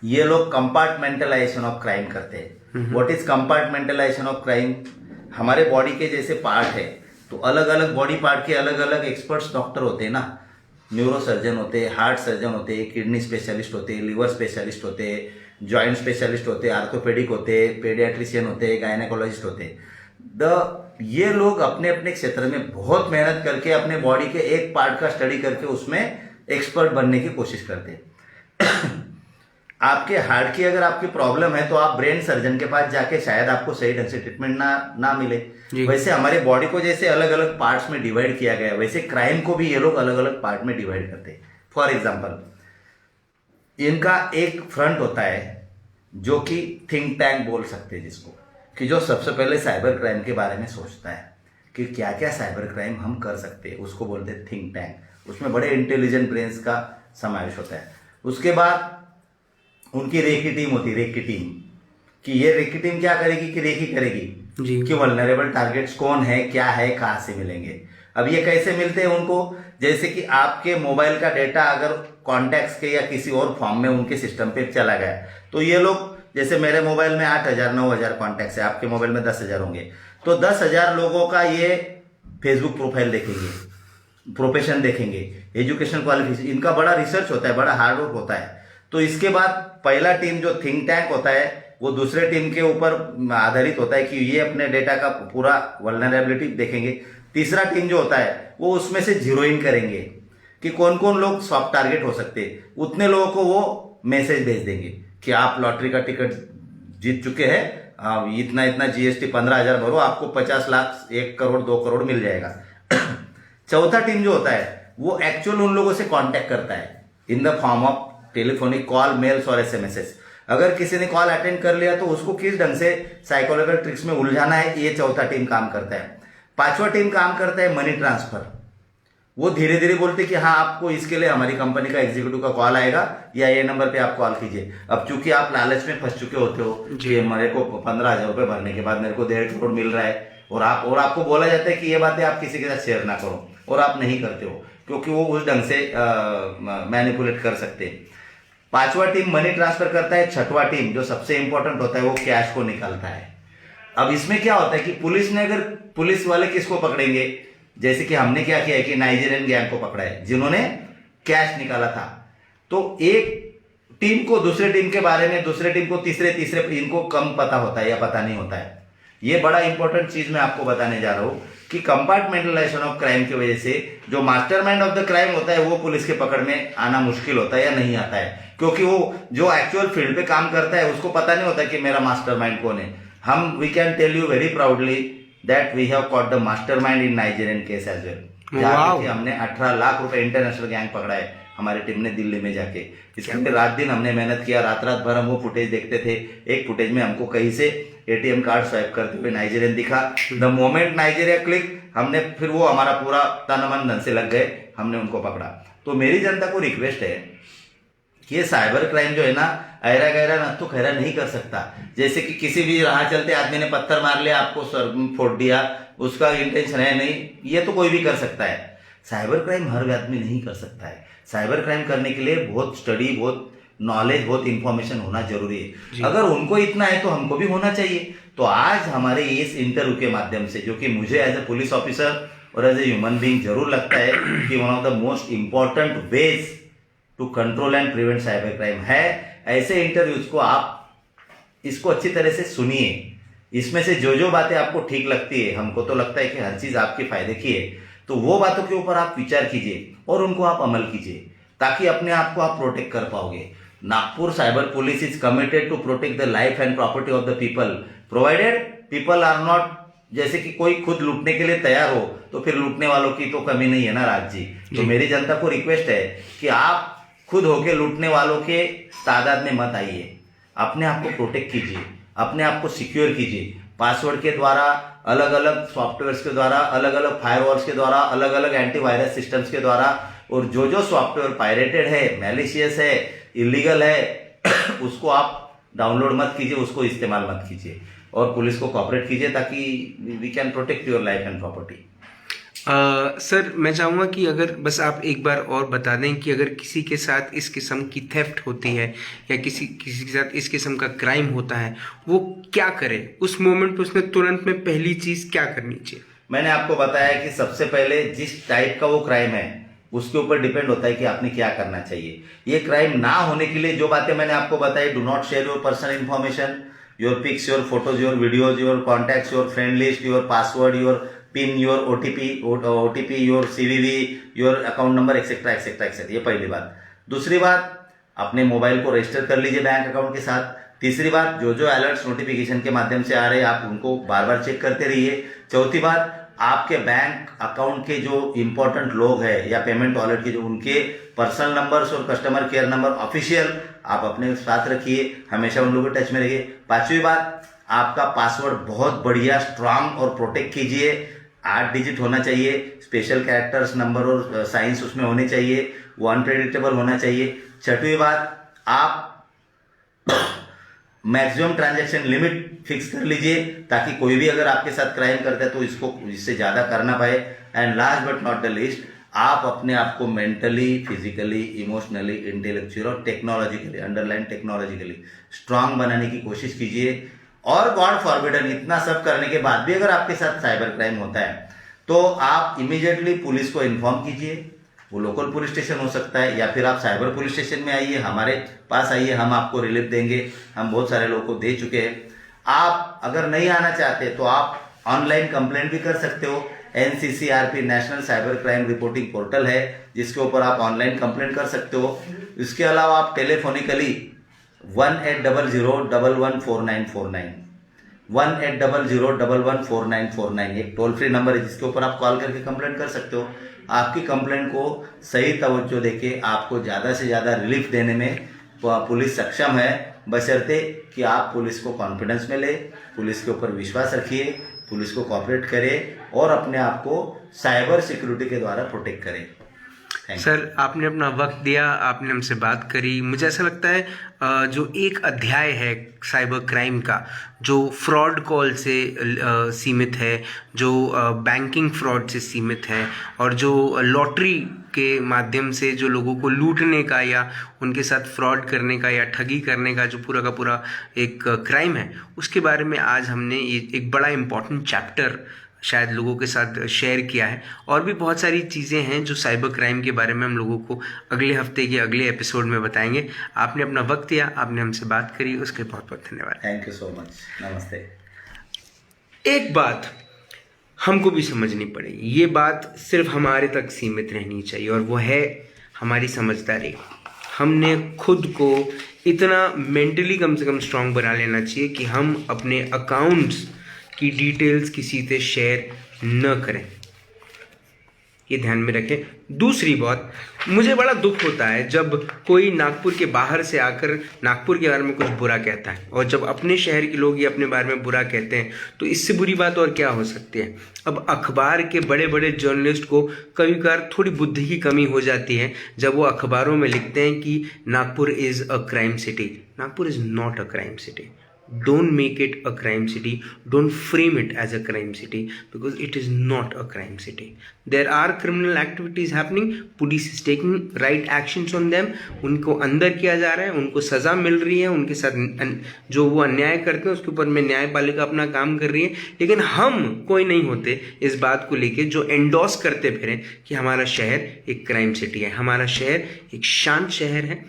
ये लोग कंपार्टमेंटलाइजेशन ऑफ क्राइम करते हैं। What is compartmentalisation of crime? हमारे बॉडी के जैसे पार्ट है, तो अलग अलग बॉडी पार्ट के अलग अलग एक्सपर्ट्स डॉक्टर होते हैं ना, न्यूरो सर्जन होते हैं, हार्ट सर्जन होते हैं, किडनी स्पेशलिस्ट होते हैं, लिवर स्पेशलिस्ट होते हैं, जॉइंट स्पेशलिस्ट होते हैं, आर्थोपेडिक होते हैं, पेडियाट्रिशियन होते हैं, गायनेकोलॉजिस्ट होते हैं। ये लोग अपने अपने क्षेत्र में बहुत मेहनत करके अपने बॉडी के एक पार्ट का स्टडी करके उसमें एक्सपर्ट बनने की कोशिश करते हैं। आपके हार्ट की अगर आपकी प्रॉब्लम है तो आप ब्रेन सर्जन के पास जाके शायद आपको सही ढंग से ट्रीटमेंट ना मिले। वैसे हमारे बॉडी को जैसे अलग अलग पार्ट्स में डिवाइड किया गया है, वैसे क्राइम को भी ये लोग अलग अलग पार्ट में डिवाइड करते हैं। फॉर एग्जाम्पल, इनका एक फ्रंट होता है जो कि थिंक टैंक बोल सकते हैं जिसको, कि जो सबसे पहले साइबर क्राइम के बारे में सोचता है कि क्या क्या साइबर क्राइम हम कर सकते हैं, उसको बोलते हैं थिंक टैंक। उसमें बड़े इंटेलिजेंट ब्रेन्स का समावेश होता है। उसके बाद उनकी रेकी टीम होती है, रेकी टीम, कि ये रेकी टीम क्या करेगी कि रेकी करेगी कि वल्नरेबल टारगेट्स कौन है, क्या है, कहाँ से मिलेंगे। अब ये कैसे मिलते हैं उनको? जैसे कि आपके मोबाइल का डेटा अगर कॉन्टैक्ट्स के या किसी और फॉर्म में उनके सिस्टम पे चला गया, तो ये लोग, जैसे मेरे मोबाइल में 8,000 9,000 कॉन्टैक्ट्स है, आपके मोबाइल में 10,000 होंगे, तो 10,000 लोगों का ये फेसबुक प्रोफाइल देखेंगे, प्रोफेशन देखेंगे, एजुकेशन क्वालिफिकेशन, इनका बड़ा रिसर्च होता है, बड़ा हार्ड वर्क होता है। तो इसके बाद पहला टीम जो थिंक टैंक होता है वो दूसरे टीम के ऊपर आधारित होता है कि ये अपने डेटा का पूरा वल्नरेबिलिटी देखेंगे। तीसरा टीम जो होता है वो उसमें से जीरो इन करेंगे कि कौन कौन लोग सॉफ्ट टारगेट हो सकते हैं। उतने लोगों को वो मैसेज भेज देंगे कि आप लॉटरी का टिकट जीत चुके हैं, इतना इतना जीएसटी 15,000 भरो, आपको 50 लाख, 1 करोड़ 2 करोड़ मिल जाएगा। चौथा टीम जो होता है वो एक्चुअल उन लोगों से कांटेक्ट करता है in the form of telephonic call, mails और एसएमएस। अगर किसी ने कॉल अटेंड कर लिया तो उसको किस ढंग से साइकोलॉजिकल ट्रिक्स में उलझाना है, ये चौथा टीम काम करता है। पांचवा टीम काम करता है मनी ट्रांसफर। वो धीरे धीरे बोलते कि हाँ, आपको इसके लिए हमारी कंपनी का एग्जीक्यूटिव का कॉल आएगा या ये नंबर पे आप कॉल कीजिए। अब चूंकि आप लालच में फंस चुके होते हो कि मेरे को 15,000 रुपए भरने के बाद मेरे को 1.5 करोड़ मिल रहा है, और आपको बोला जाता है कि ये बातें आप किसी के साथ शेयर ना करो, और आप नहीं करते हो क्योंकि वो उस ढंग से मैनिपुलेट कर सकते हैं। पांचवा टीम मनी ट्रांसफर करता है। छठवा टीम जो सबसे इंपॉर्टेंट होता है वो कैश को निकालता है। अब इसमें क्या होता है कि पुलिस ने, अगर पुलिस वाले किसको पकड़ेंगे, जैसे कि हमने क्या किया है कि नाइजीरियन गैंग को पकड़ा है जिन्होंने कैश निकाला था, तो एक टीम को दूसरे टीम के बारे में, दूसरे टीम को तीसरे इनको कम पता होता है या पता नहीं होता है। ये बड़ा इंपॉर्टेंट चीज मैं आपको बताने जा रहा हूं कि कंपार्टमेंटलाइजेशन ऑफ क्राइम की वजह से जो मास्टरमाइंड ऑफ द क्राइम होता है वो पुलिस के पकड़ में आना मुश्किल होता है या नहीं आता है, क्योंकि वो जो एक्चुअल फील्ड पे काम करता है उसको पता नहीं होता कि मेरा मास्टरमाइंड कौन है। We can tell you very proudly that we have caught the mastermind in Nigerian case as well. हमने 18 लाख रुपए इंटरनेशनल गैंग पकड़ा है हमारी टीम ने दिल्ली में जाके। इसके लिए रात दिन हमने मेहनत किया, रात भर हम वो फुटेज देखते थे। एक फुटेज में हमको कहीं से एटीएम कार्ड स्वाइप करते हुए नाइजीरियन दिखा। द मोमेंट नाइजीरिया क्लिक, हमने फिर वो हमारा पूरा तन मन धन से लग गए, हमने उनको पकड़ा। तो मेरी जनता को रिक्वेस्ट है कि ये साइबर क्राइम जो है ना, ऐरा गैरा नत्थु खैरा नहीं कर सकता। जैसे कि किसी भी राह चलते आदमी ने पत्थर मार लिया, आपको सर फोड़ दिया, उसका इंटेंशन है नहीं, ये तो कोई भी कर सकता है। साइबर क्राइम हर आदमी नहीं कर सकता है। साइबर क्राइम करने के लिए बहुत स्टडी, बहुत नॉलेज, बहुत इंफॉर्मेशन होना जरूरी है। अगर उनको इतना है तो हमको भी होना चाहिए। तो आज हमारे इस इंटरव्यू के माध्यम से, जो कि मुझे एज ए पुलिस ऑफिसर और एज ए ह्यूमन बीइंग जरूर लगता है कि one of the most important ways to control and prevent cyber crime है, ऐसे इंटरव्यूज को आप इसको अच्छी तरह से सुनिए। इसमें से जो जो बातें आपको ठीक लगती है, हमको तो लगता है कि हर चीज आपके फायदे की है, तो वो बातों के ऊपर आप विचार कीजिए और उनको आप अमल कीजिए, ताकि अपने आप को आप प्रोटेक्ट कर पाओगे। Nagpur Cyber Police is committed to protect the life and property of the people, provided people are not, जैसे कि कोई खुद लूटने के लिए तैयार हो तो फिर लूटने वालों की तो कमी नहीं है ना राज जी। तो मेरी जनता को रिक्वेस्ट है कि आप खुद होके लूटने वालों के तादाद में मत आइए, अपने आप को प्रोटेक्ट कीजिए, अपने आप को सिक्योर कीजिए, पासवर्ड के द्वारा, अलग अलग सॉफ्टवेयर्स के द्वारा, अलग अलग फायरवॉल्स के द्वारा, अलग अलग एंटीवायरस सिस्टम्स के द्वारा। और जो सॉफ्टवेयर पायरेटेड है, मैलिशियस है, इलीगल है उसको आप डाउनलोड मत कीजिए, उसको इस्तेमाल मत कीजिए और पुलिस को कोऑपरेट कीजिए ताकि we can protect your life and property.
Sir मैं चाहूँगा कि अगर बस आप एक बार और बता दें कि अगर किसी के साथ इस किस्म की थेफ्ट होती है या किसी के साथ इस किस्म का क्राइम होता है वो क्या करे, उस मोमेंट पे उसने तुरंत में पहली चीज़ क्या करनी चाहिए?
मैंने आपको बताया कि सबसे पहले जिस टाइप का वो क्राइम है उसके ऊपर डिपेंड होता है कि आपने क्या करना चाहिए। ये क्राइम ना होने के लिए जो बातें मैंने आपको बताई, do not share your personal information, your pics, your photos, your videos, your contacts, your friend list, your password, your pin, your OTP, your CVV, your account number, etcetera etcetera etcetera. ये पहली बात। दूसरी बात, अपने mobile को register कर लीजिए bank account के साथ। तीसरी बात, जो अलर्ट्स नोटिफिकेशन के माध्यम से आ रहे हैं आप उनको बार बार चेक करते रहिए। चौथी बात, आपके बैंक अकाउंट के जो इंपॉर्टेंट लोग हैं या पेमेंट वॉलेट के जो उनके पर्सनल नंबर्स और कस्टमर केयर नंबर ऑफिशियल आप अपने साथ रखिए, हमेशा उन लोगों के टच में रहिए। पांचवी बात, आपका पासवर्ड बहुत बढ़िया स्ट्रांग और प्रोटेक्ट कीजिए, 8 डिजिट होना चाहिए, स्पेशल कैरेक्टर्स, नंबर और साइंस उसमें होने चाहिए, वो अनप्रेडिक्टेबल होना चाहिए। छठवीं बात, आप मैक्सिमम ट्रांजैक्शन लिमिट फिक्स कर लीजिए ताकि कोई भी अगर आपके साथ क्राइम करता है तो इससे ज़्यादा कर ना पाए। And last but not the least, आप अपने आप को मेंटली, फिजिकली, इमोशनली, इंटेलेक्चुअल और टेक्नोलॉजिकली, अंडरलाइन टेक्नोलॉजिकली स्ट्रांग बनाने की कोशिश कीजिए। और गॉड फॉरबिडन, इतना सब करने के बाद भी अगर आपके साथ साइबर क्राइम होता है तो आप इमीडिएटली पुलिस को इन्फॉर्म कीजिए। वो लोकल पुलिस स्टेशन हो सकता है या फिर आप साइबर पुलिस स्टेशन में आइए, हमारे पास आइए, हम आपको रिलीफ देंगे। हम बहुत सारे लोगों को दे चुके हैं। आप अगर नहीं आना चाहते तो आप ऑनलाइन कंप्लेंट भी कर सकते हो। NCCRP national cyber crime reporting portal है जिसके ऊपर आप ऑनलाइन कंप्लेंट कर सकते हो। इसके अलावा आप टेलीफोनिकली 1800114949 1800114949 एक टोल फ्री नंबर है जिसके ऊपर आप कॉल करके कंप्लेंट कर सकते हो। आपकी कंप्लेंट को सही तवज्जो देके आपको ज़्यादा से ज़्यादा रिलीफ देने में पुलिस सक्षम है, बशर्ते कि आप पुलिस को कॉन्फिडेंस में ले, पुलिस के ऊपर विश्वास रखिए, पुलिस को कोऑपरेट करें और अपने आप को साइबर सिक्योरिटी के द्वारा प्रोटेक्ट करें।
सर आपने अपना वक्त दिया, आपने हमसे बात करी। मुझे ऐसा लगता है जो एक अध्याय है साइबर क्राइम का जो फ्रॉड कॉल से सीमित है, जो बैंकिंग फ्रॉड से सीमित है और जो लॉटरी के माध्यम से जो लोगों को लूटने का या उनके साथ फ्रॉड करने का या ठगी करने का जो पूरा का पूरा एक क्राइम है, उसके बारे में आज हमने ये एक बड़ा इम्पॉर्टेंट चैप्टर शायद लोगों के साथ शेयर किया है। और भी बहुत सारी चीज़ें हैं जो साइबर क्राइम के बारे में हम लोगों को अगले हफ्ते के अगले एपिसोड में बताएंगे। आपने अपना वक्त दिया, आपने हमसे बात करी, उसके बहुत बहुत धन्यवाद।
Thank you so much. नमस्ते।
एक बात हमको भी समझनी पड़ेगी, ये बात सिर्फ हमारे तक सीमित रहनी चाहिए और वो है हमारी समझदारी। हमने खुद को इतना मेंटली कम से कम स्ट्रांग बना लेना चाहिए कि हम अपने अकाउंट्स की डिटेल्स किसी से शेयर न करें, ये ध्यान में रखें। दूसरी बात, मुझे बड़ा दुख होता है जब कोई नागपुर के बाहर से आकर नागपुर के बारे में कुछ बुरा कहता है और जब अपने शहर के लोग ये अपने बारे में बुरा कहते हैं तो इससे बुरी बात और क्या हो सकती है। अब अखबार के बड़े बड़े जर्नलिस्ट को कभी कभार थोड़ी बुद्धि की कमी हो जाती है जब वो अखबारों में लिखते हैं कि Nagpur is a crime city. Nagpur is not a crime city. Don't make it a crime city. Don't frame it as a crime city because it is not a crime city. There are criminal activities happening. Police is taking right actions on them. उनको अंदर किया जा रहा है, उनको सज़ा मिल रही है, उनके साथ जो वो अन्याय करते हैं उसके ऊपर में न्यायपालिका अपना काम कर रही है। लेकिन हम कोई नहीं होते इस बात को लेके जो एंडोर्स करते फिरें कि हमारा शहर एक क्राइम सिटी है। हमारा शहर एक शांत शहर है,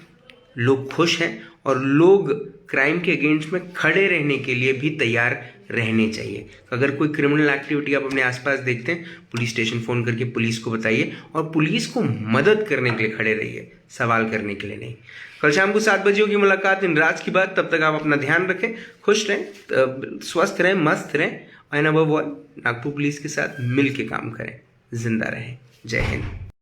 लोग खुश हैं और लोग क्राइम के अगेंस्ट में खड़े रहने के लिए भी तैयार रहने चाहिए। अगर कोई क्रिमिनल एक्टिविटी आप अपने आसपास देखते हैं, पुलिस स्टेशन फ़ोन करके पुलिस को बताइए और पुलिस को मदद करने के लिए खड़े रहिए, सवाल करने के लिए नहीं। कल शाम को 7 बजे होगी मुलाकात इन राज की बात। तब तक आप अपना ध्यान रखें, खुश रहें, स्वस्थ रहें, मस्त रहें, and above all Nagpur police के साथ मिल के काम करें। जिंदा रहें। जय हिंद।